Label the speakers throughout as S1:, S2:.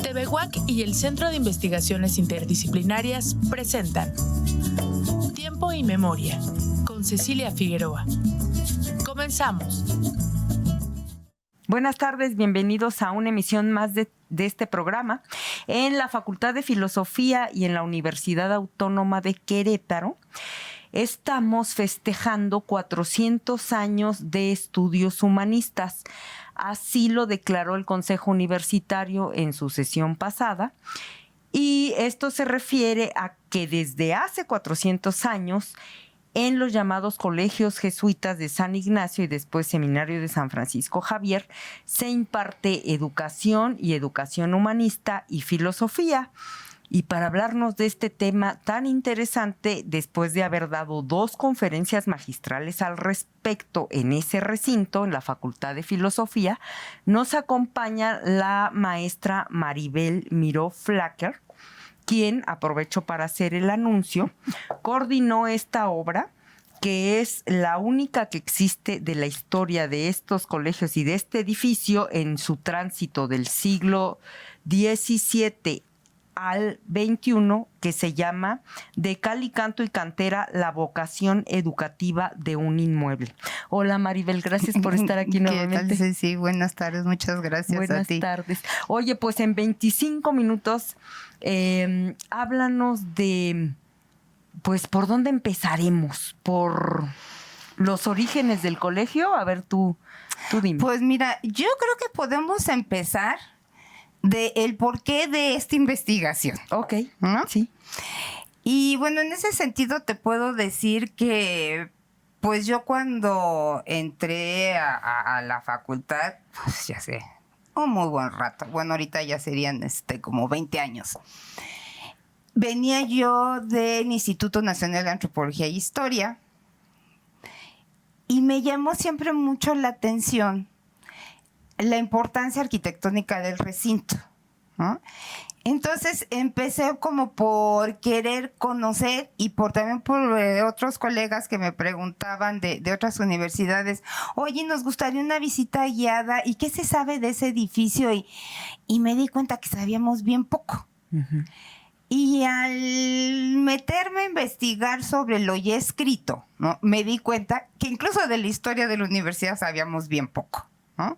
S1: TV UAC y el Centro de Investigaciones Interdisciplinarias presentan Tiempo y Memoria con Cecilia Figueroa. Comenzamos.
S2: Buenas tardes, bienvenidos a una emisión más de este programa. En la Facultad de Filosofía y en la Universidad Autónoma de Querétaro estamos festejando 400 años de estudios humanistas. Así lo declaró el Consejo Universitario en su sesión pasada. Y esto se refiere a que desde hace 400 años, en los llamados colegios jesuitas de San Ignacio y después Seminario de San Francisco Javier, se imparte educación y educación humanista y filosofía. Y para hablarnos de este tema tan interesante, después de haber dado 2 conferencias magistrales al respecto en ese recinto, en la Facultad de Filosofía, nos acompaña la maestra Maribel Miró Flacker, quien, aprovecho para hacer el anuncio, coordinó esta obra, que es la única que existe de la historia de estos colegios y de este edificio en su tránsito del siglo XVII al XXI, que se llama De cal y canto y cantera, la vocación educativa de un inmueble. Hola Maribel, gracias por estar aquí nuevamente.
S3: ¿Qué tal? Sí, buenas tardes, muchas gracias
S2: buenas
S3: a ti.
S2: Buenas tardes. Oye, pues en 25 minutos, háblanos de, pues, ¿por dónde empezaremos? ¿Por los orígenes del colegio? A ver, tú dime.
S3: Pues mira, yo creo que podemos empezar de el porqué de esta investigación.
S2: Ok,
S3: ¿no?
S2: Sí.
S3: Y bueno, en ese sentido te puedo decir que pues yo cuando entré a la facultad, pues ya sé, un muy buen rato. Bueno, ahorita ya serían como 20 años. Venía yo del Instituto Nacional de Antropología e Historia y me llamó siempre mucho la atención la importancia arquitectónica del recinto, ¿no? Entonces empecé como por querer conocer y también por otros colegas que me preguntaban de otras universidades, oye, nos gustaría una visita guiada, ¿y qué se sabe de ese edificio? Y me di cuenta que sabíamos bien poco.
S2: Uh-huh.
S3: Y al meterme a investigar sobre lo ya escrito, ¿no? Me di cuenta que incluso de la historia de la universidad sabíamos bien poco, ¿no?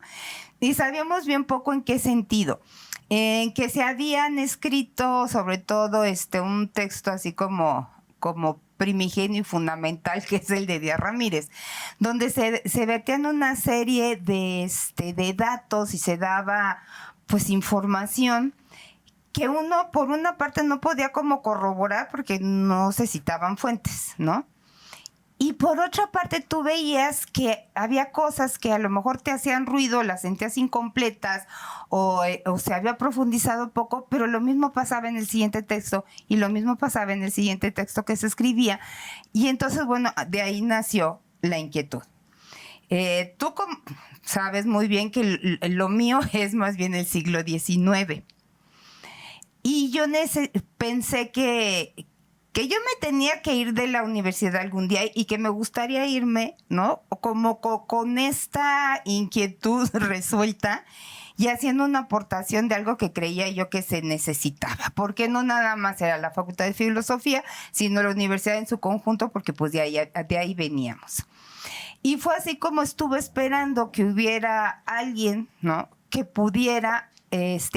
S3: Y sabíamos bien poco en qué sentido. En que se habían escrito sobre todo un texto así como primigenio y fundamental, que es el de Díaz Ramírez, donde se vertían una serie de datos y se daba pues información que uno por una parte no podía como corroborar porque no se citaban fuentes, ¿no? Y por otra parte tú veías que había cosas que a lo mejor te hacían ruido, las sentías incompletas o se había profundizado poco, pero lo mismo pasaba en el siguiente texto y lo mismo pasaba en el siguiente texto que se escribía. Y entonces, bueno, de ahí nació la inquietud. Tú sabes muy bien que lo mío es más bien el siglo XIX. Y yo pensé que yo me tenía que ir de la universidad algún día y que me gustaría irme, ¿no? Como con esta inquietud resuelta y haciendo una aportación de algo que creía yo que se necesitaba. Porque no nada más era la Facultad de Filosofía, sino la universidad en su conjunto, porque pues de ahí veníamos. Y fue así como estuve esperando que hubiera alguien, ¿no?, que pudiera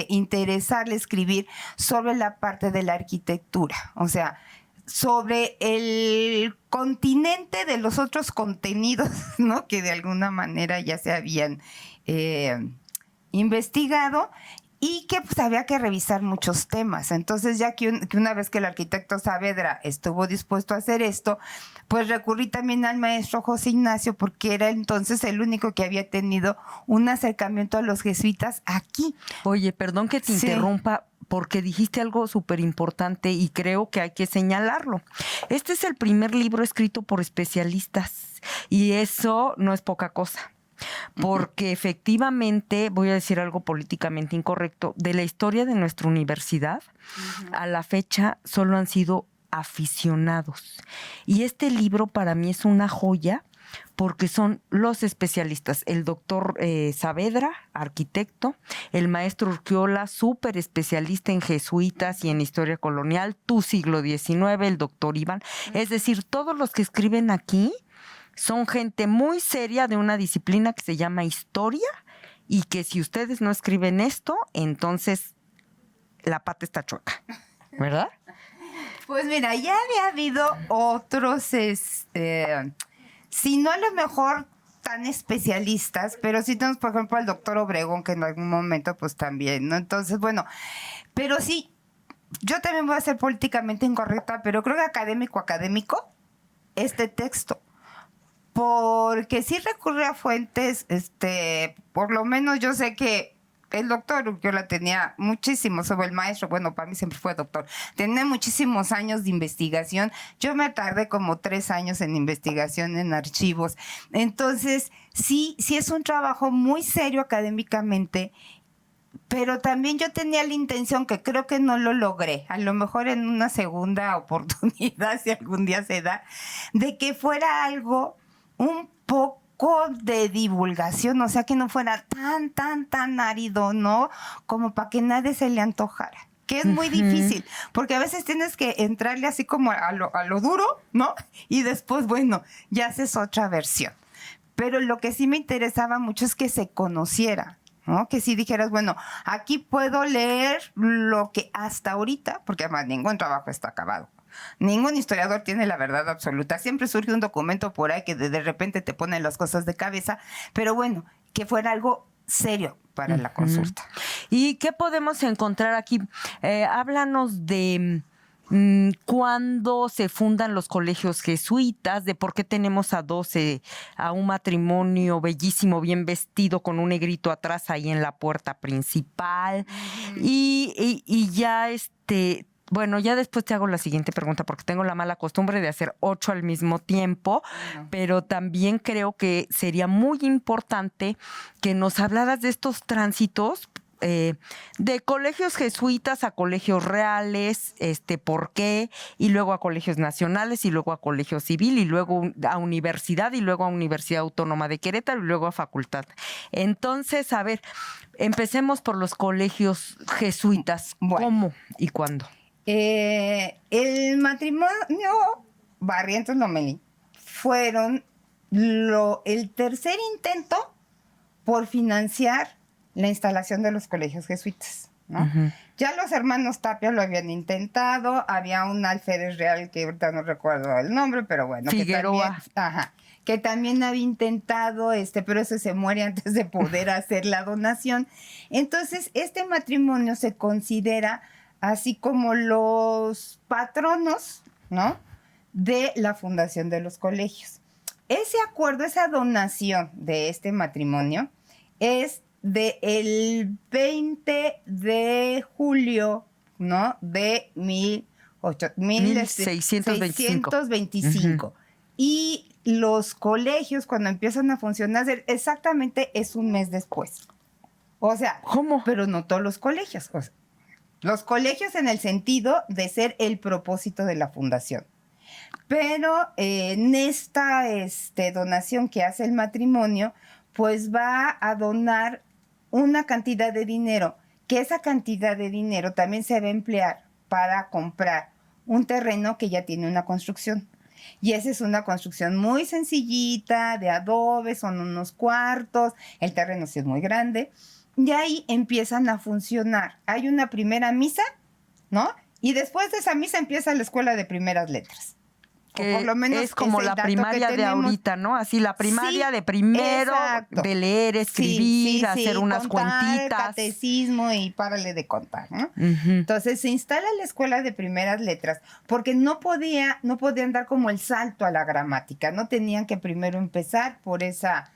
S3: interesarle escribir sobre la parte de la arquitectura. O sea, sobre el continente de los otros contenidos, ¿no?, que de alguna manera ya se habían investigado y que pues había que revisar muchos temas. Entonces ya que una vez que el arquitecto Saavedra estuvo dispuesto a hacer esto, pues recurrí también al maestro José Ignacio, porque era entonces el único que había tenido un acercamiento a los jesuitas aquí.
S2: Oye, perdón que te interrumpa, porque dijiste algo súper importante y creo que hay que señalarlo. Este es el primer libro escrito por especialistas y eso no es poca cosa. Porque efectivamente, voy a decir algo políticamente incorrecto, de la historia de nuestra universidad, a la fecha solo han sido aficionados. Y este libro para mí es una joya porque son los especialistas, el doctor Saavedra, arquitecto, el maestro Urquiola, súper especialista en jesuitas y en historia colonial, tu siglo XIX, el doctor Iván, es decir, todos los que escriben aquí son gente muy seria de una disciplina que se llama historia, y que si ustedes no escriben esto, entonces la pata está chueca, ¿verdad?
S3: Pues mira, ya había habido otros, si no a lo mejor tan especialistas, pero sí tenemos, por ejemplo, al doctor Obregón, que en algún momento pues también, ¿no? Entonces, bueno, pero sí, yo también voy a ser políticamente incorrecta, pero creo que académico, este texto, porque sí recurre a fuentes, por lo menos yo sé que el doctor Urquiola tenía muchísimos, sobre el maestro, bueno, para mí siempre fue doctor, tenía muchísimos años de investigación. Yo me tardé como 3 años en investigación en archivos. Entonces, sí es un trabajo muy serio académicamente, pero también yo tenía la intención, que creo que no lo logré, a lo mejor en una segunda oportunidad, si algún día se da, de que fuera algo un poco de divulgación, o sea, que no fuera tan árido, ¿no? Como para que nadie se le antojara, que es muy difícil, porque a veces tienes que entrarle así como a lo duro, ¿no? Y después, bueno, ya haces otra versión. Pero lo que sí me interesaba mucho es que se conociera, ¿no? Que si dijeras, bueno, aquí puedo leer lo que hasta ahorita, porque además ningún trabajo está acabado. Ningún historiador tiene la verdad absoluta. Siempre surge un documento por ahí que de repente te pone las cosas de cabeza, pero bueno, que fuera algo serio para la consulta.
S2: ¿Y qué podemos encontrar aquí? Háblanos de cuándo se fundan los colegios jesuitas, de por qué tenemos a 12, a un matrimonio bellísimo, bien vestido, con un negrito atrás ahí en la puerta principal. Y ya bueno, ya después te hago la siguiente pregunta, porque tengo la mala costumbre de hacer 8 al mismo tiempo, pero también creo que sería muy importante que nos hablaras de estos tránsitos de colegios jesuitas a colegios reales, por qué, y luego a colegios nacionales, y luego a colegio civil, y luego a universidad, y luego a Universidad Autónoma de Querétaro, y luego a facultad. Entonces, a ver, empecemos por los colegios jesuitas. Bueno. ¿Cómo y cuándo?
S3: El matrimonio Barrientos Lomelí fueron el tercer intento por financiar la instalación de los colegios jesuitas, ¿no? Ya los hermanos Tapia lo habían intentado, había un alférez real que ahorita no recuerdo el nombre, pero bueno,
S2: Figueroa.
S3: Que también había intentado, pero ese se muere antes de poder hacer la donación. Entonces, este matrimonio se considera así como los patronos, ¿no?, de la fundación de los colegios. Ese acuerdo, esa donación de este matrimonio es del 20 de julio, ¿no?, de 1625. Y los colegios, cuando empiezan a funcionar, exactamente es un mes después. O sea,
S2: ¿cómo?
S3: Pero no todos los colegios. O sea, los colegios en el sentido de ser el propósito de la fundación. Pero en esta donación que hace el matrimonio, pues va a donar una cantidad de dinero, que esa cantidad de dinero también se va a emplear para comprar un terreno que ya tiene una construcción. Y esa es una construcción muy sencillita, de adobe, son unos cuartos, el terreno sí es muy grande. Y ahí empiezan a funcionar. Hay una primera misa, ¿no? Y después de esa misa empieza la escuela de primeras letras.
S2: Que por lo menos es como la primaria de ahorita, ¿no? Así la primaria de primero, exacto, de leer, escribir, hacer unas
S3: contar,
S2: cuentitas.
S3: Catecismo y párale de contar, ¿no? Entonces se instala la escuela de primeras letras porque no podían dar como el salto a la gramática, no tenían que primero empezar por esa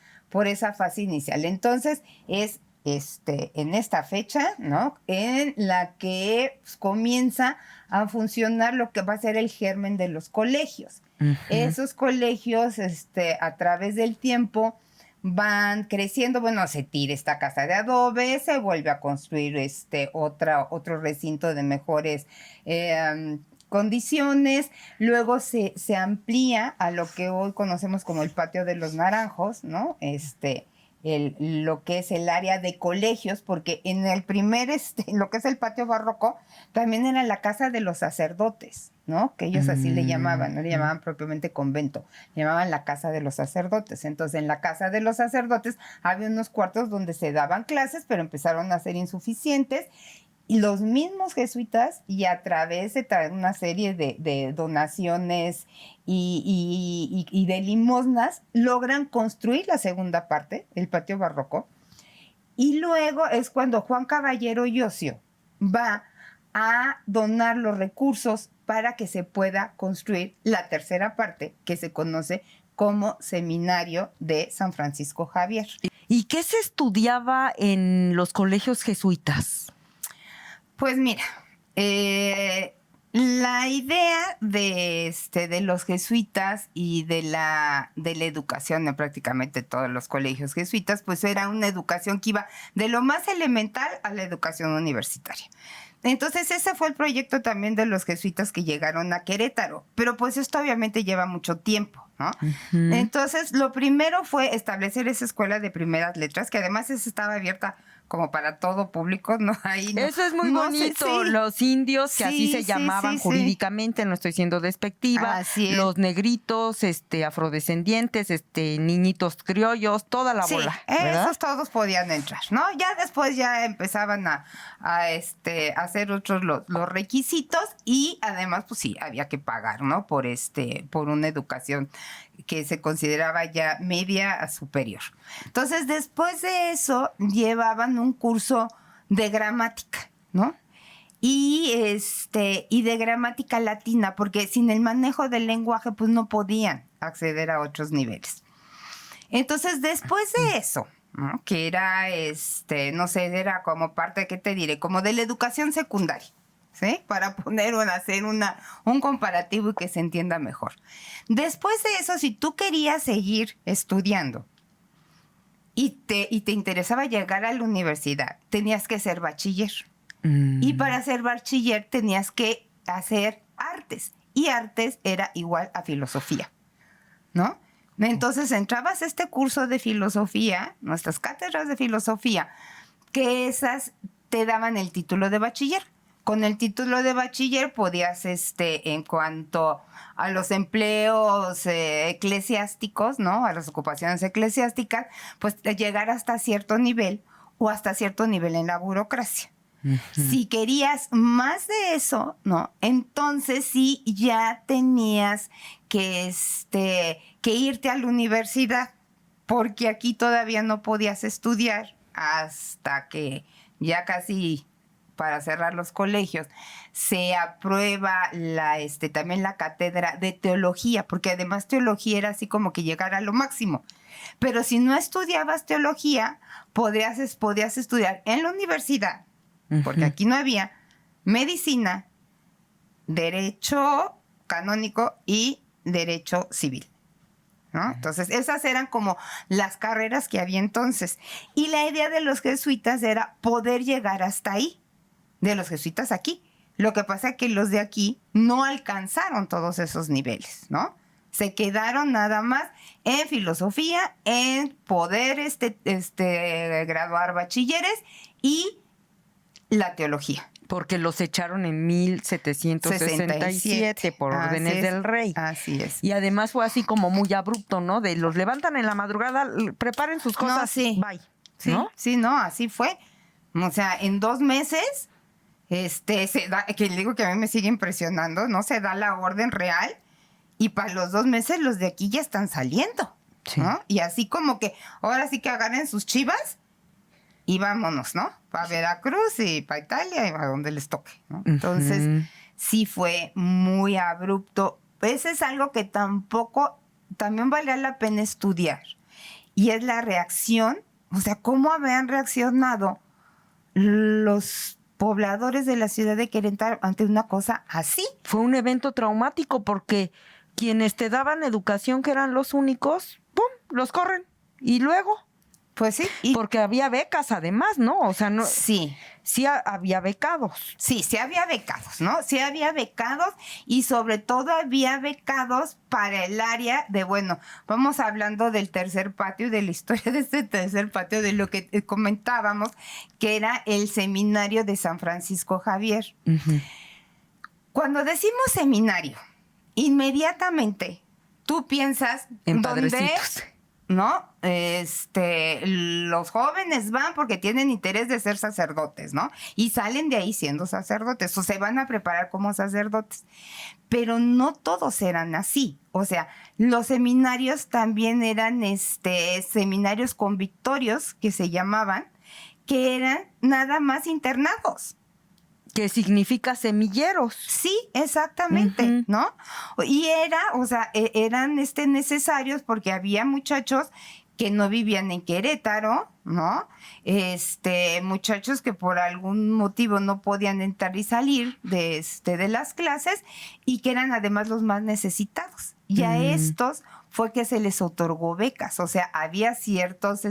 S3: fase inicial. Entonces es en esta fecha, ¿no?, en la que comienza a funcionar lo que va a ser el germen de los colegios. Esos colegios, a través del tiempo, van creciendo. Bueno, se tira esta casa de adobe, se vuelve a construir otro recinto de mejores condiciones. Luego se amplía a lo que hoy conocemos como el Patio de los Naranjos, ¿no? Lo que es el área de colegios, porque en el primer, lo que es el patio barroco, también era la casa de los sacerdotes, ¿no? Que ellos así le llamaban, no le llamaban propiamente convento, le llamaban la casa de los sacerdotes. Entonces, en la casa de los sacerdotes había unos cuartos donde se daban clases, pero empezaron a ser insuficientes. Y los mismos jesuitas, y a través de una serie de donaciones y de limosnas, logran construir la segunda parte, el patio barroco. Y luego es cuando Juan Caballero y Ocio va a donar los recursos para que se pueda construir la tercera parte, que se conoce como Seminario de San Francisco Javier.
S2: ¿Y qué se estudiaba en los colegios jesuitas?
S3: Pues mira, la idea de los jesuitas y de la educación en prácticamente todos los colegios jesuitas, pues era una educación que iba de lo más elemental a la educación universitaria. Entonces ese fue el proyecto también de los jesuitas que llegaron a Querétaro, pero pues esto obviamente lleva mucho tiempo, ¿no? Uh-huh. Entonces lo primero fue establecer esa escuela de primeras letras, que además esa estaba abierta como para todo público, ¿no? Ahí no,
S2: eso es muy bonito, sí. Los indios, que así se llamaban jurídicamente, no estoy siendo despectiva, los negritos, afrodescendientes, niñitos criollos, toda la bola, ¿verdad?
S3: Esos todos podían entrar, ¿no? Ya después ya empezaban a hacer otros los requisitos, y además, pues sí, había que pagar, ¿no? Por una educación que se consideraba ya media a superior. Entonces, después de eso, llevaban un curso de gramática, ¿no? Y de gramática latina, porque sin el manejo del lenguaje, pues no podían acceder a otros niveles. Entonces, después de eso, ¿no? Que era, no sé, era como parte, ¿qué te diré? Como de la educación secundaria, ¿sí? Para hacer un comparativo y que se entienda mejor. Después de eso, si tú querías seguir estudiando y te interesaba llegar a la universidad, tenías que ser bachiller. Y para ser bachiller tenías que hacer artes. Y artes era igual a filosofía, ¿no? Entonces entrabas a este curso de filosofía, nuestras cátedras de filosofía, que esas te daban el título de bachiller. Con el título de bachiller podías, en cuanto a los empleos eclesiásticos, ¿no? A las ocupaciones eclesiásticas, pues llegar hasta cierto nivel o hasta cierto nivel en la burocracia. Uh-huh. Si querías más de eso, ¿no? Entonces sí ya tenías que irte a la universidad, porque aquí todavía no podías estudiar hasta que ya casi para cerrar los colegios, se aprueba también la cátedra de teología, porque además teología era así como que llegar a lo máximo. Pero si no estudiabas teología, podías estudiar en la universidad, porque aquí no había medicina, derecho canónico y derecho civil, ¿no? Entonces, esas eran como las carreras que había entonces. Y la idea de los jesuitas era poder llegar hasta ahí, de los jesuitas aquí. Lo que pasa es que los de aquí no alcanzaron todos esos niveles, ¿no? Se quedaron nada más en filosofía, en poder graduar bachilleres y la teología.
S2: Porque los echaron en 1767 por órdenes del rey.
S3: Así es.
S2: Y además fue así como muy abrupto, ¿no? De los levantan en la madrugada, preparen sus cosas,
S3: no, sí.
S2: Bye.
S3: Sí, ¿no? Sí, no, así fue. O sea, en 2 meses, se da, que le digo que a mí me sigue impresionando, ¿no? Se da la orden real y para los 2 meses los de aquí ya están saliendo, sí. ¿No? Y así como que ahora sí que agarren sus chivas y vámonos, ¿no? Para Veracruz y para Italia y para donde les toque, ¿no? Entonces, sí fue muy abrupto. Ese es algo que también valía la pena estudiar. Y es la reacción, o sea, cómo habían reaccionado los pobladores de la ciudad de Querétaro ante una cosa así.
S2: Fue un evento traumático porque quienes te daban educación, que eran los únicos, ¡pum!, los corren. Y luego,
S3: Pues sí.
S2: Porque había becas además, ¿no? O sea, no.
S3: Sí.
S2: Sí había becados.
S3: Sí había becados, ¿no? Sí había becados y sobre todo había becados para el área de, bueno, vamos hablando del tercer patio, de la historia de este tercer patio, de lo que comentábamos, que era el seminario de San Francisco Javier.
S2: Uh-huh.
S3: Cuando decimos seminario, inmediatamente tú piensas
S2: en
S3: ¿dónde?
S2: padrecitos.
S3: ¿No? Los jóvenes van porque tienen interés de ser sacerdotes, ¿no? Y salen de ahí siendo sacerdotes o se van a preparar como sacerdotes. Pero no todos eran así. O sea, los seminarios también eran seminarios convictorios que se llamaban, que eran nada más internados.
S2: Que significa semilleros.
S3: Sí, exactamente, uh-huh. ¿No? Y eran necesarios porque había muchachos que no vivían en Querétaro, ¿no? Muchachos que por algún motivo no podían entrar y salir de las clases y que eran además los más necesitados. Y a estos fue que se les otorgó becas, o sea, había ciertos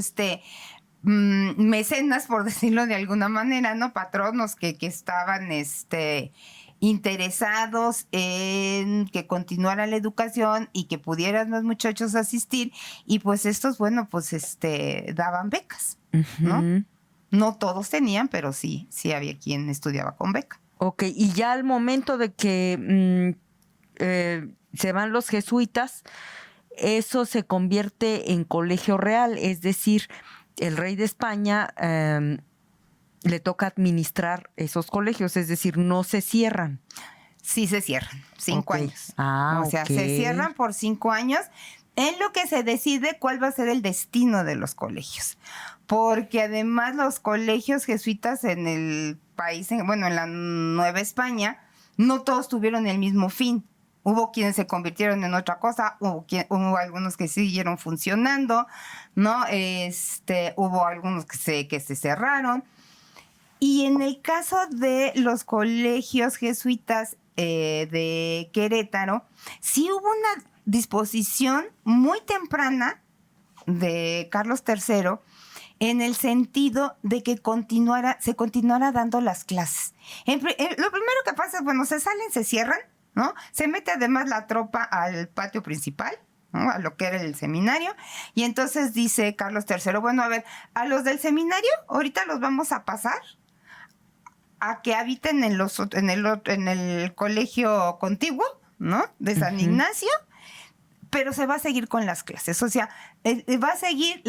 S3: mecenas, por decirlo de alguna manera, ¿no? Patronos que estaban interesados en que continuara la educación y que pudieran los muchachos asistir, y pues estos, bueno, pues daban becas, ¿no? Uh-huh. No todos tenían, pero sí había quien estudiaba con beca.
S2: Ok, y ya al momento de que se van los jesuitas, eso se convierte en colegio real, es decir, el rey de España le toca administrar esos colegios, es decir, no se cierran.
S3: Sí se cierran, 5 años.
S2: O
S3: sea, se cierran por 5 años, en lo que se decide cuál va a ser el destino de los colegios. Porque además los colegios jesuitas en el país, en la Nueva España, no todos tuvieron el mismo fin. Hubo quienes se convirtieron en otra cosa, hubo algunos que siguieron funcionando, ¿no? Hubo algunos que se cerraron. Y en el caso de los colegios jesuitas de Querétaro, sí hubo una disposición muy temprana de Carlos III en el sentido de que se continuara dando las clases. Lo primero que pasa es, se salen, se cierran, ¿no? Se mete además la tropa al patio principal, ¿no? A lo que era el seminario, y entonces dice Carlos III, bueno, a ver, a los del seminario ahorita los vamos a pasar a que habiten en el colegio contiguo, ¿no? De San Ignacio, pero se va a seguir con las clases, o sea, va a seguir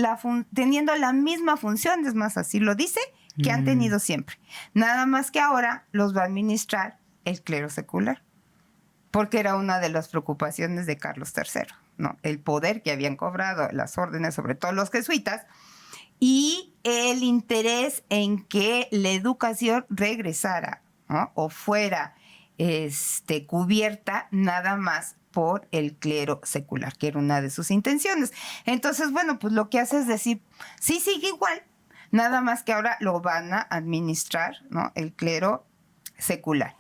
S3: teniendo la misma función, es más, así lo dice, que han tenido siempre, nada más que ahora los va a administrar el clero secular. Porque era una de las preocupaciones de Carlos III, ¿no? El poder que habían cobrado las órdenes, sobre todo los jesuitas, y el interés en que la educación regresara, ¿no? O fuera cubierta nada más por el clero secular, que era una de sus intenciones. Entonces, bueno, pues lo que hace es decir, sí sigue igual, nada más que ahora lo van a administrar, ¿no? El clero secular.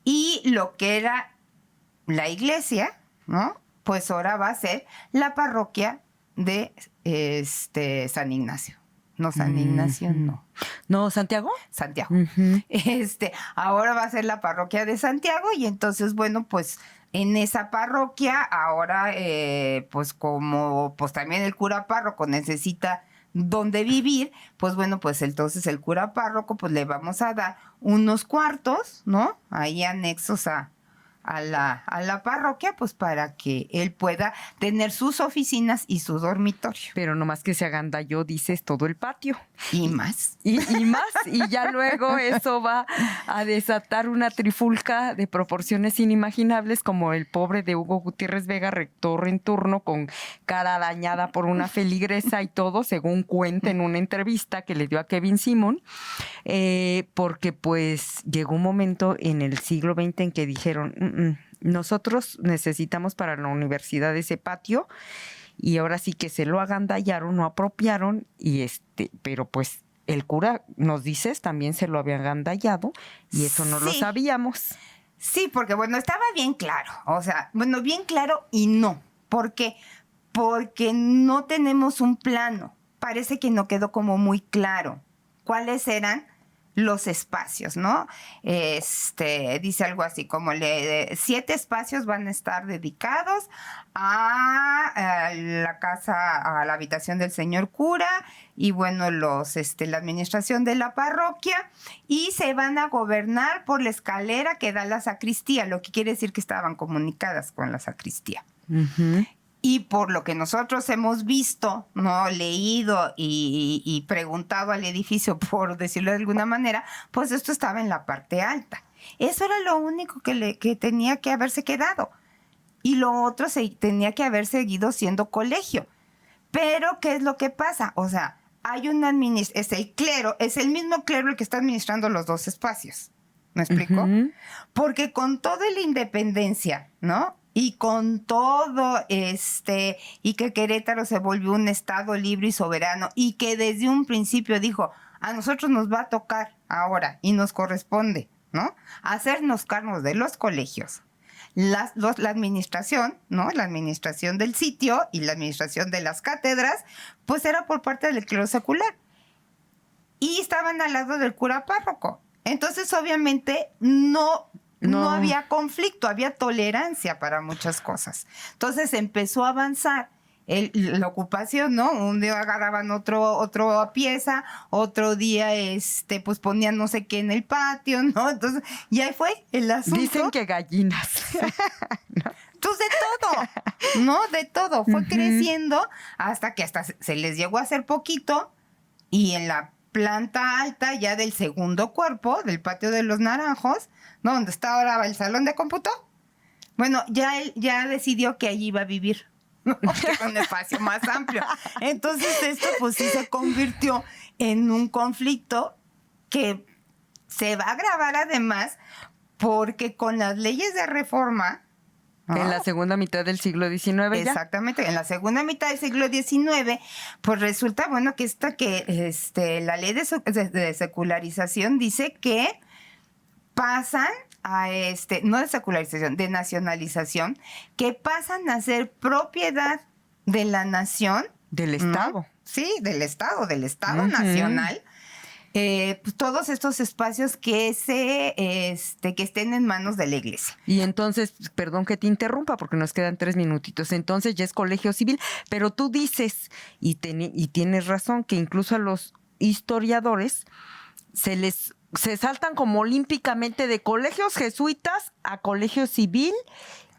S3: Y lo que era la iglesia, ¿no? Pues ahora va a ser la parroquia de San Ignacio. No, San Ignacio no.
S2: ¿No, Santiago?
S3: Santiago.
S2: Uh-huh.
S3: Ahora va a ser la parroquia de Santiago, y entonces, bueno, pues en esa parroquia ahora, pues como pues también el cura párroco necesita donde vivir, pues bueno, pues entonces el cura párroco pues le vamos a dar unos cuartos, ¿no? Ahí anexos a la parroquia, pues para que él pueda tener sus oficinas y su dormitorio.
S2: Pero nomás que se agandalló, dices, todo el patio.
S3: Y más.
S2: Y más, y ya luego eso va a desatar una trifulca de proporciones inimaginables, como el pobre de Hugo Gutiérrez Vega, rector en turno, con cara dañada por una feligresa y todo, según cuenta en una entrevista que le dio a Kevin Simon, porque pues llegó un momento en el siglo XX en que dijeron, nosotros necesitamos para la universidad ese patio, y ahora sí que se lo agandallaron, no apropiaron, y pero pues el cura, nos dices, también se lo había agandallado, y eso no lo sabíamos.
S3: Sí, porque bueno, estaba bien claro, o sea, bueno, bien claro y no. ¿Por qué? Porque no tenemos un plano parece que no quedó como muy claro cuáles eran los espacios, ¿no? Dice algo así como 7 espacios van a estar dedicados a la casa, a la habitación del señor cura y bueno, la administración de la parroquia, y se van a gobernar por la escalera que da a la sacristía, lo que quiere decir que estaban comunicadas con la sacristía.
S2: Ujú.
S3: Y por lo que nosotros hemos visto, no leído y preguntado al edificio, por decirlo de alguna manera, pues esto estaba en la parte alta. Eso era lo único que tenía que haberse quedado. Y lo otro tenía que haber seguido siendo colegio. Pero, ¿qué es lo que pasa? O sea, hay una es el clero, es el mismo clero el que está administrando los 2 espacios. ¿Me explico?
S2: Ujú.
S3: Porque con toda la independencia, ¿no? Y con todo y que Querétaro se volvió un estado libre y soberano, y que desde un principio dijo, a nosotros nos va a tocar ahora y nos corresponde, ¿no? Hacernos cargo de los colegios, la administración, ¿no? La administración del sitio y la administración de las cátedras, pues era por parte del clero secular. Y estaban al lado del cura párroco. Entonces, obviamente, no había conflicto, había tolerancia para muchas cosas. Entonces empezó a avanzar la ocupación, ¿no? Un día agarraban otra pieza, otro día pues ponían no sé qué en el patio, ¿no? Entonces, y ahí fue el asunto.
S2: Dicen que gallinas.
S3: Entonces, de todo, ¿no? De todo. Fue creciendo hasta que se les llegó a hacer poquito, y en la planta alta ya del segundo cuerpo del patio de los Naranjos, ¿no? Donde está ahora el salón de cómputo. Bueno, él ya decidió que allí iba a vivir, ¿no? Que era un espacio más amplio. Entonces esto pues sí se convirtió en un conflicto que se va a agravar además porque con las leyes de reforma, ¿no?
S2: En la segunda mitad del siglo XIX ya.
S3: Exactamente, en la segunda mitad del siglo XIX, pues resulta, bueno, que la ley de secularización dice que pasan a no de secularización, de nacionalización, que pasan a ser propiedad de la nación.
S2: Del Estado.
S3: ¿No? Sí, del Estado nacional. Pues todos estos espacios que estén en manos de la iglesia.
S2: Y entonces, perdón que te interrumpa porque nos quedan 3 minutitos, entonces ya es colegio civil, pero tú dices, y tienes razón, que incluso a los historiadores se saltan como olímpicamente de colegios jesuitas a colegio civil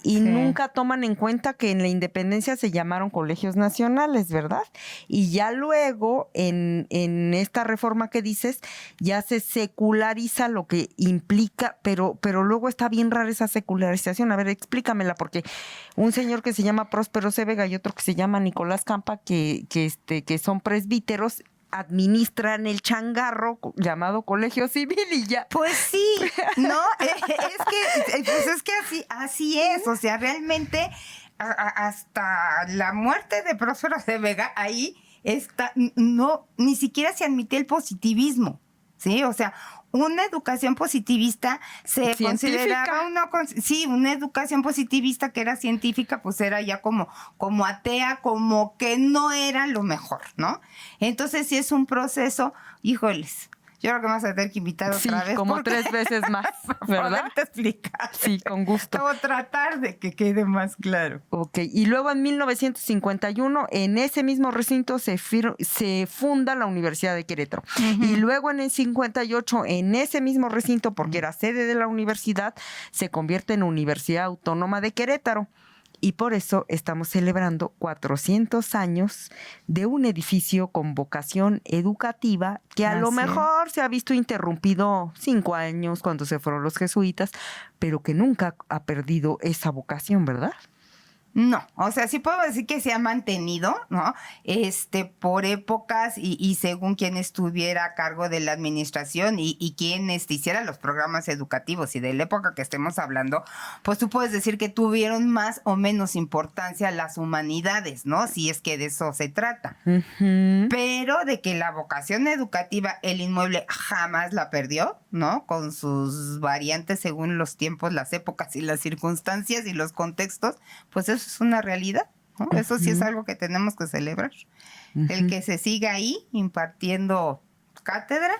S2: y nunca toman en cuenta que en la independencia se llamaron colegios nacionales, ¿verdad? Y ya luego, en esta reforma que dices, ya se seculariza lo que implica, pero luego está bien rara esa secularización. A ver, explícamela, porque un señor que se llama Próspero C. Vega y otro que se llama Nicolás Campa, que son presbíteros, administran el changarro llamado colegio civil y ya.
S3: Pues sí, no, es que así es, o sea, realmente hasta la muerte de Próspero de Vega ahí está, no, ni siquiera se admite el positivismo, ¿sí? O sea, una educación positivista se consideraba una educación positivista que era científica, pues era ya como atea, como que no era lo mejor, ¿no? Entonces sí es un proceso, híjoles, yo creo que me vas a tener que invitar otra vez.
S2: Como 3 veces más, ¿verdad?
S3: Poderte explicar.
S2: Sí, con gusto.
S3: O tratar de que quede más claro.
S2: Ok, y luego en 1951, en ese mismo recinto se funda la Universidad de Querétaro. Uh-huh. Y luego en el 58, en ese mismo recinto, porque era sede de la universidad, se convierte en Universidad Autónoma de Querétaro. Y por eso estamos celebrando 400 años de un edificio con vocación educativa que a lo mejor se ha visto interrumpido 5 años cuando se fueron los jesuitas, pero que nunca ha perdido esa vocación, ¿verdad?
S3: No, o sea, sí puedo decir que se ha mantenido, ¿no? Por épocas y según quien estuviera a cargo de la administración y quien hiciera los programas educativos, y de la época que estemos hablando, pues tú puedes decir que tuvieron más o menos importancia las humanidades, ¿no? Si es que de eso se trata. Uh-huh. Pero de que la vocación educativa, el inmueble jamás la perdió, ¿no? Con sus variantes según los tiempos, las épocas y las circunstancias y los contextos, pues eso es una realidad. ¿no? Eso sí es algo que tenemos que celebrar. El que se siga ahí impartiendo cátedra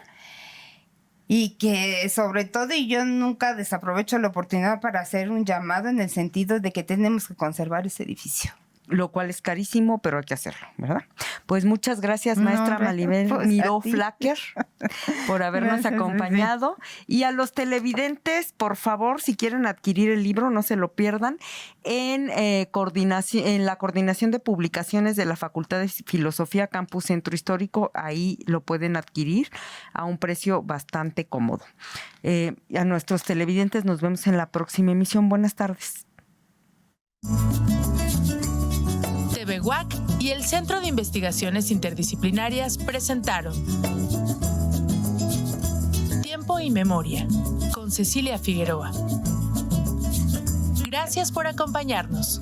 S3: y que sobre todo, y yo nunca desaprovecho la oportunidad para hacer un llamado en el sentido de que tenemos que conservar ese edificio.
S2: Lo cual es carísimo, pero hay que hacerlo, ¿verdad? Pues muchas gracias, maestra Maribel
S3: pues
S2: Miró Flaquer, por habernos acompañado. Y a los televidentes, por favor, si quieren adquirir el libro, no se lo pierdan, en la coordinación de publicaciones de la Facultad de Filosofía Campus Centro Histórico, ahí lo pueden adquirir a un precio bastante cómodo. A nuestros televidentes nos vemos en la próxima emisión. Buenas tardes.
S1: TV UAC y el Centro de Investigaciones Interdisciplinarias presentaron Tiempo y Memoria con Cecilia Figueroa. Gracias por acompañarnos.